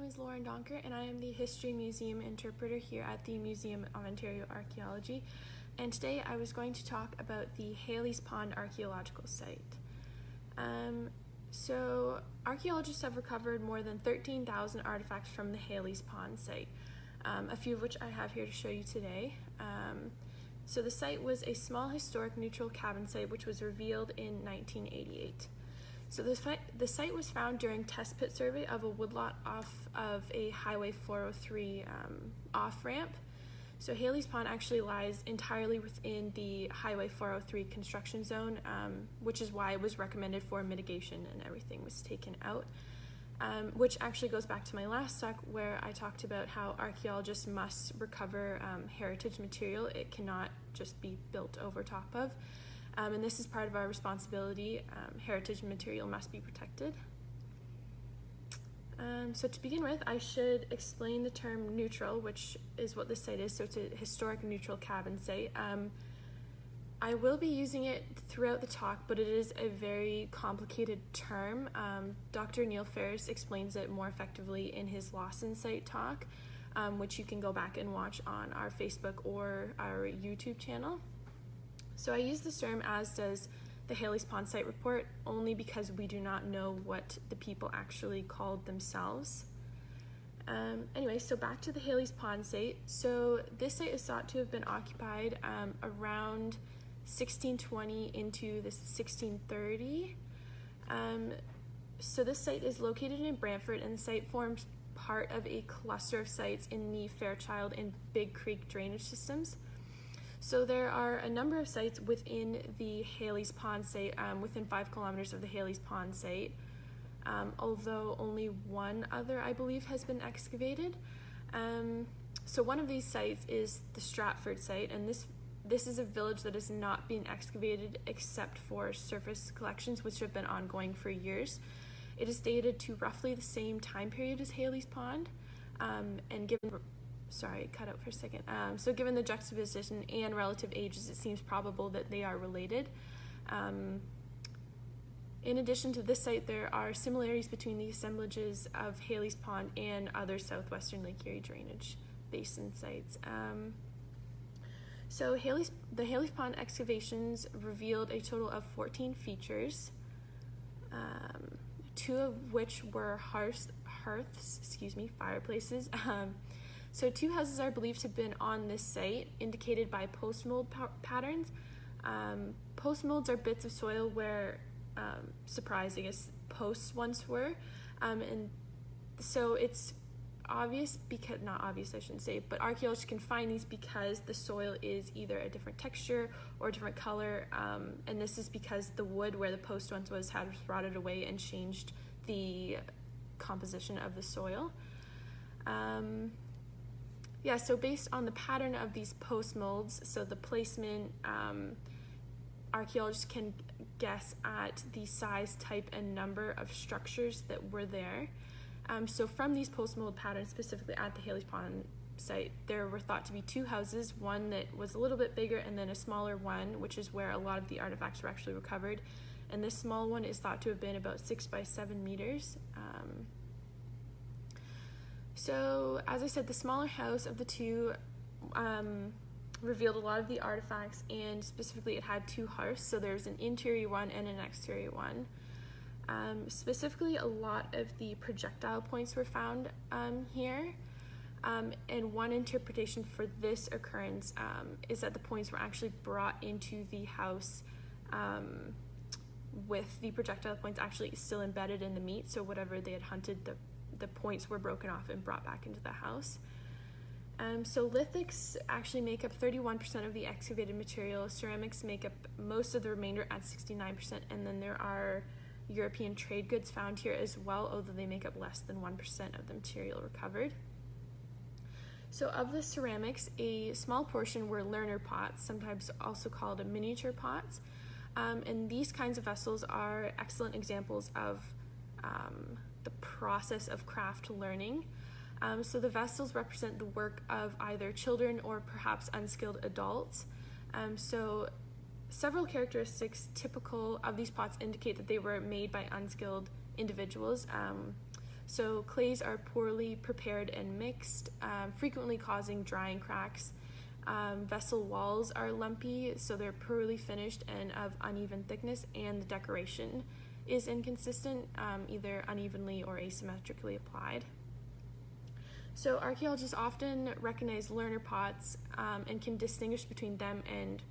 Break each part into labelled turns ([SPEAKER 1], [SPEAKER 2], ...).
[SPEAKER 1] is Lauren Donker, and I am the History Museum interpreter here at the Museum of Ontario Archaeology. And today I was going to talk about the Haley's Pond archaeological site. So archaeologists have recovered more than 13,000 artifacts from the Haley's Pond site, a few of which I have here to show you today. So the site was a small historic neutral cabin site which was revealed in 1988. So the site was found during test pit survey of a woodlot off of a Highway 403 off-ramp. So Haley's Pond actually lies entirely within the Highway 403 construction zone, which is why it was recommended for mitigation and everything was taken out, which actually goes back to my last talk where I talked about how archaeologists must recover heritage material. It cannot just be built over top of. And this is part of our responsibility. Heritage material must be protected. So to begin with, I should explain the term neutral, which is what this site is. So it's a historic neutral cabin site. I will be using it throughout the talk, but it is a very complicated term. Dr. Neil Ferris explains it more effectively in his Lawson site talk, which you can go back and watch on our Facebook or our YouTube channel. So I use this term, as does the Haley's Pond site report, only because we do not know what the people actually called themselves. Anyway, so back to the Haley's Pond site. So this site is thought to have been occupied around 1620 into the 1630. So this site is located in Brantford, and the site forms part of a cluster of sites in the Fairchild and Big Creek drainage systems. So there are a number of sites within the Haley's Pond site, within 5 kilometers of the Haley's Pond site, although only one other, I believe, has been excavated. So one of these sites is the Stratford site, and this is a village that has not been excavated except for surface collections, which have been ongoing for years. It is dated to roughly the same time period as Haley's Pond, and given... Sorry, cut out for a second. So given the juxtaposition and relative ages, it seems probable that they are related. In addition to this site, there are similarities between the assemblages of Haley's Pond and other southwestern Lake Erie drainage basin sites. So the Haley's Pond excavations revealed a total of 14 features, 2 of which were fireplaces. So 2 houses are believed to have been on this site, indicated by post-mold patterns. Post-molds are bits of soil where, surprising as posts once were. And so it's obvious, because, not obvious I shouldn't say, but archaeologists can find these because the soil is either a different texture or a different color. And this is because the wood where the post once was had rotted away and changed the composition of the soil. Yeah, so based on the pattern of these post molds, so the placement, archaeologists can guess at the size, type, and number of structures that were there. So from these post mold patterns, specifically at the Haley's Pond site, there were thought to be 2 houses, one that was a little bit bigger and then a smaller one, which is where a lot of the artifacts were actually recovered. And this small one is thought to have been about 6 by 7 meters. So, as I said, the smaller house of the 2 revealed a lot of the artifacts, and specifically it had 2 hearths, so there's an interior one and an exterior one. Specifically, a lot of the projectile points were found here, and one interpretation for this occurrence is that the points were actually brought into the house with the projectile points actually still embedded in the meat, so whatever they had hunted, the points were broken off and brought back into the house. So lithics actually make up 31% of the excavated material, ceramics make up most of the remainder at 69%, and then there are European trade goods found here as well, although they make up less than 1% of the material recovered. So of the ceramics, a small portion were learner pots, sometimes also called miniature pots, and these kinds of vessels are excellent examples of the process of craft learning. So the vessels represent the work of either children or perhaps unskilled adults. So several characteristics typical of these pots indicate that they were made by unskilled individuals. So clays are poorly prepared and mixed, frequently causing drying cracks. Vessel walls are lumpy, so they're poorly finished and of uneven thickness, and the decoration is inconsistent, either unevenly or asymmetrically applied. So archaeologists often recognize learner pots and can distinguish between them and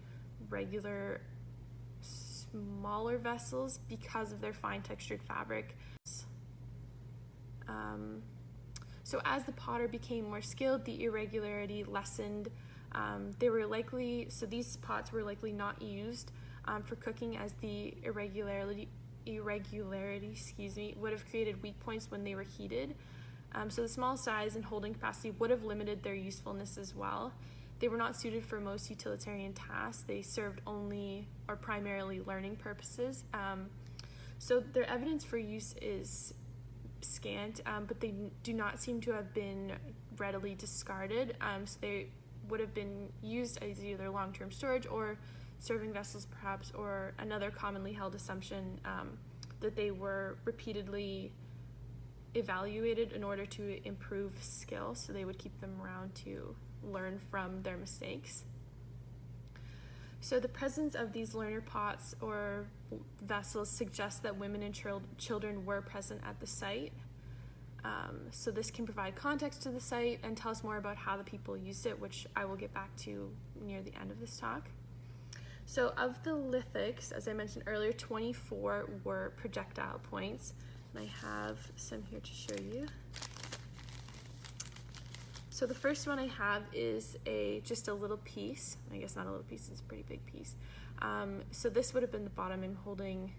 [SPEAKER 1] regular smaller vessels because of their fine textured fabric. So as the potter became more skilled, the irregularity lessened. These pots were likely not used for cooking, as the irregularity would have created weak points when they were heated. So the small size and holding capacity would have limited their usefulness as well. They were not suited for most utilitarian tasks. They served only or primarily learning purposes. So their evidence for use is scant, but they do not seem to have been readily discarded. So they would have been used as either long-term storage or serving vessels perhaps, or another commonly held assumption that they were repeatedly evaluated in order to improve skill, so they would keep them around to learn from their mistakes. So the presence of these learner pots or vessels suggests that women and children were present at the site. So this can provide context to the site and tell us more about how the people used it, which I will get back to near the end of this talk. So of the lithics, as I mentioned earlier, 24 were projectile points, and I have some here to show you. So the first one I have is just a little piece. I guess not a little piece, it's a pretty big piece. So this would have been the bottom. I'm holding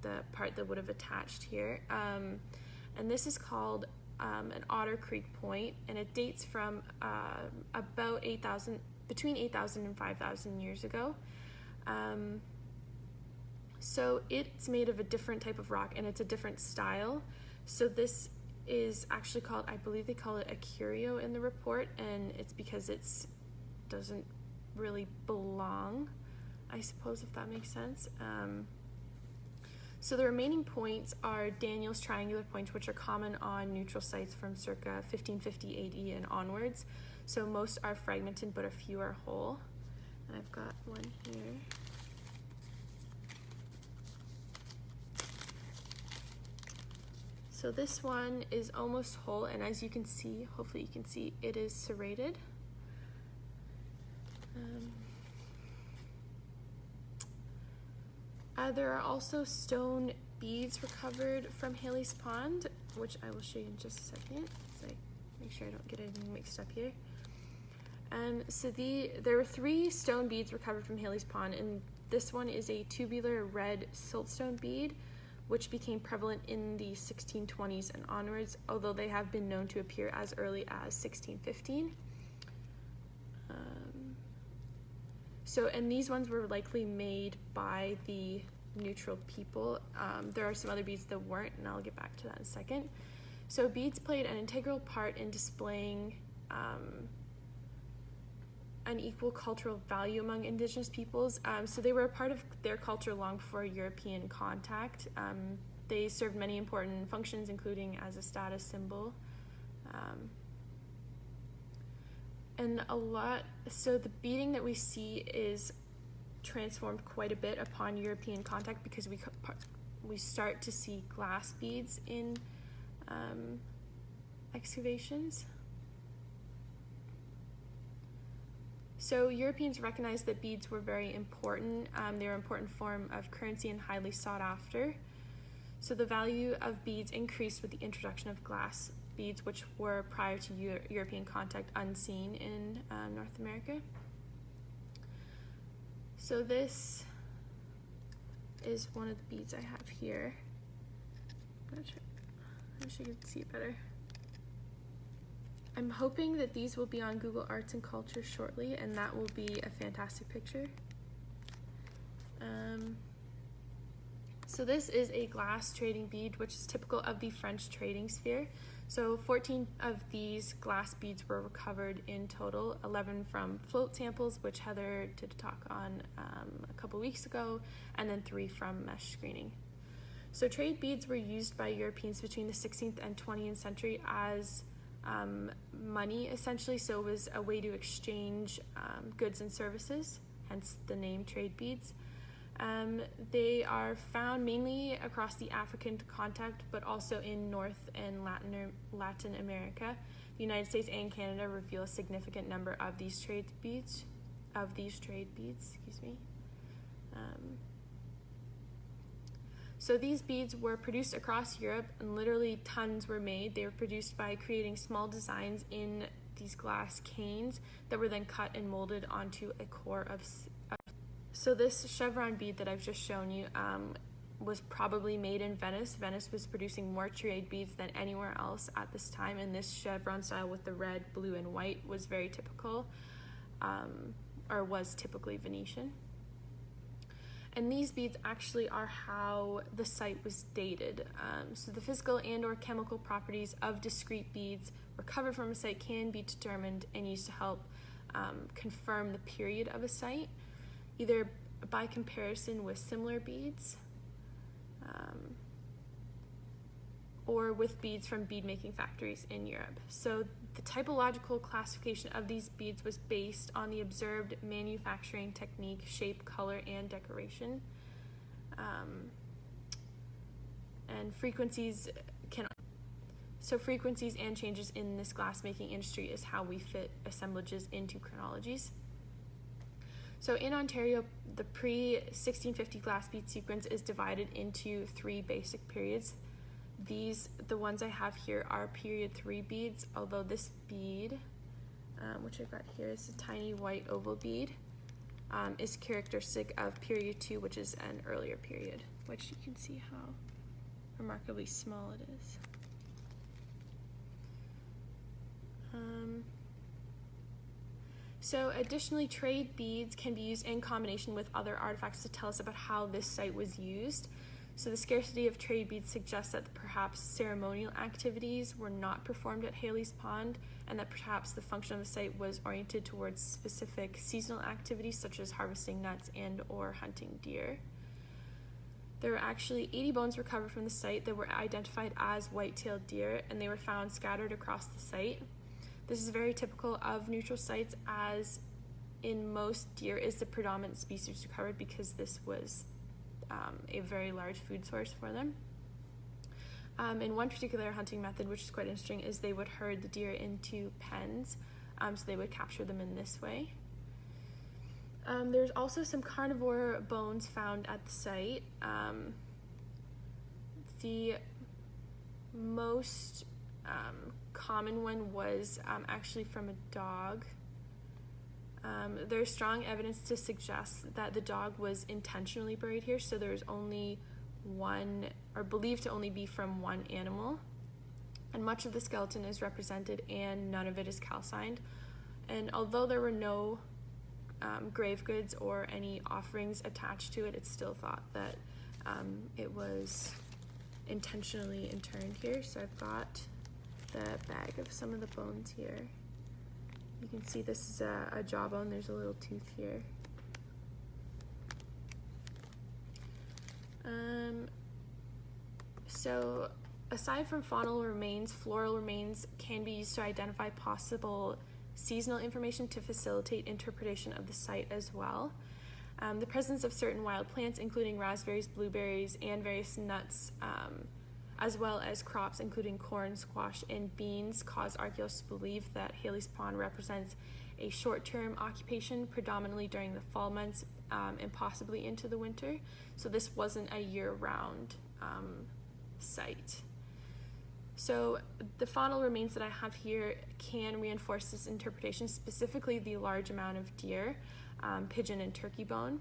[SPEAKER 1] the part that would have attached here. And this is called an Otter Creek Point, and it dates from about between 8,000 and 5,000 years ago. So it's made of a different type of rock, and it's a different style. So this is actually called, I believe they call it a curio in the report, and it's because it doesn't really belong, I suppose, if that makes sense. So the remaining points are Daniel's triangular points, which are common on neutral sites from circa 1550 AD and onwards. So most are fragmented, but a few are whole. And I've got one here. So this one is almost whole, and as you can see, hopefully you can see, it is serrated. There are also stone beads recovered from Haley's Pond, which I will show you in just a second, so make sure I don't get anything mixed up here. So there were 3 stone beads recovered from Haley's Pond, and this one is a tubular red siltstone bead, which became prevalent in the 1620s and onwards, although they have been known to appear as early as 1615. And these ones were likely made by the neutral people. There are some other beads that weren't, and I'll get back to that in a second. So beads played an integral part in displaying an equal cultural value among Indigenous peoples. So they were a part of their culture long before European contact. They served many important functions, including as a status symbol. So the beading that we see is transformed quite a bit upon European contact, because we start to see glass beads in excavations. So Europeans recognized that beads were very important. They were an important form of currency and highly sought after. So the value of beads increased with the introduction of glass beads, which were prior to European contact unseen in North America. So this is one of the beads I have here. I'm not sure. I wish I could see it better. I'm hoping that these will be on Google Arts and Culture shortly, and that will be a fantastic picture. So this is a glass trading bead, which is typical of the French trading sphere. So 14 of these glass beads were recovered in total, 11 from float samples, which Heather did a talk on a couple weeks ago, and then 3 from mesh screening. So trade beads were used by Europeans between the 16th and 20th century as money, essentially. So it was a way to exchange goods and services, hence the name trade beads. They are found mainly across the African continent, but also in North and Latin America. The United States and Canada reveal a significant number of these trade beads. So these beads were produced across Europe, and literally tons were made. They were produced by creating small designs in these glass canes that were then cut and molded onto a core of. So this chevron bead that I've just shown you was probably made in Venice. Venice was producing more trade beads than anywhere else at this time, and this chevron style with the red, blue, and white was very typical, or was typically Venetian. And these beads actually are how the site was dated. So the physical and or chemical properties of discrete beads recovered from a site can be determined and used to help confirm the period of a site, either by comparison with similar beads or with beads from bead-making factories in Europe. So the typological classification of these beads was based on the observed manufacturing technique, shape, color, and decoration. And frequencies and changes in this glass-making industry is how we fit assemblages into chronologies. So in Ontario, the pre-1650 glass bead sequence is divided into 3 basic periods. The ones I have here are period 3 beads, although this bead, which I've got here, is a tiny white oval bead, is characteristic of period 2, which is an earlier period, which you can see how remarkably small it is. So additionally, trade beads can be used in combination with other artifacts to tell us about how this site was used. So the scarcity of trade beads suggests that perhaps ceremonial activities were not performed at Haley's Pond, and that perhaps the function of the site was oriented towards specific seasonal activities such as harvesting nuts and or hunting deer. There were actually 80 bones recovered from the site that were identified as white-tailed deer, and they were found scattered across the site. This is very typical of neutral sites, as in most, deer is the predominant species recovered because this was a very large food source for them. And one particular hunting method, which is quite interesting, is they would herd the deer into pens, so they would capture them in this way. There's also some carnivore bones found at the site. The most common one was actually from a dog. There's strong evidence to suggest that the dog was intentionally buried here, so there's only one, or believed to only be from one animal, and much of the skeleton is represented and none of it is calcined. And although there were no grave goods or any offerings attached to it, it's still thought that it was intentionally interned here. So I've got the bag of some of the bones here. You can see this is a jawbone. There's a little tooth here. So aside from faunal remains, floral remains can be used to identify possible seasonal information to facilitate interpretation of the site as well. The presence of certain wild plants, including raspberries, blueberries, and various nuts, as well as crops including corn, squash, and beans, cause archaeologists to believe that Haley's Pond represents a short-term occupation, predominantly during the fall months and possibly into the winter. So this wasn't a year-round site. So the faunal remains that I have here can reinforce this interpretation, specifically the large amount of deer, pigeon, and turkey bone.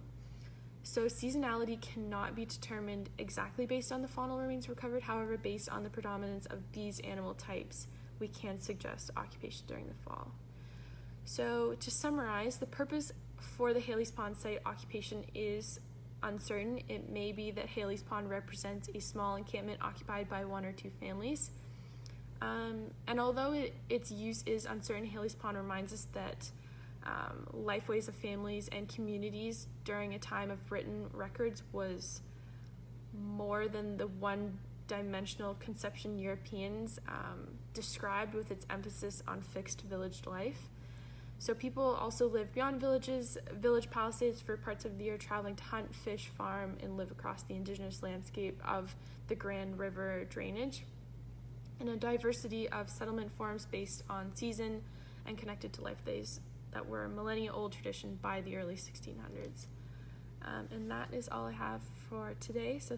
[SPEAKER 1] So seasonality cannot be determined exactly based on the faunal remains recovered. However, based on the predominance of these animal types, we can suggest occupation during the fall. So to summarize, the purpose for the Haley's Pond site occupation is uncertain. It may be that Haley's Pond represents a small encampment occupied by 1 or 2 families. And although its use is uncertain, Haley's Pond reminds us that lifeways of families and communities during a time of written records was more than the one-dimensional conception Europeans described, with its emphasis on fixed village life. So people also live beyond village palisades for parts of the year, traveling to hunt, fish, farm, and live across the indigenous landscape of the Grand River drainage, and a diversity of settlement forms based on season and connected to life days that were a millennia-old tradition by the early 1600s. And that is all I have for today. So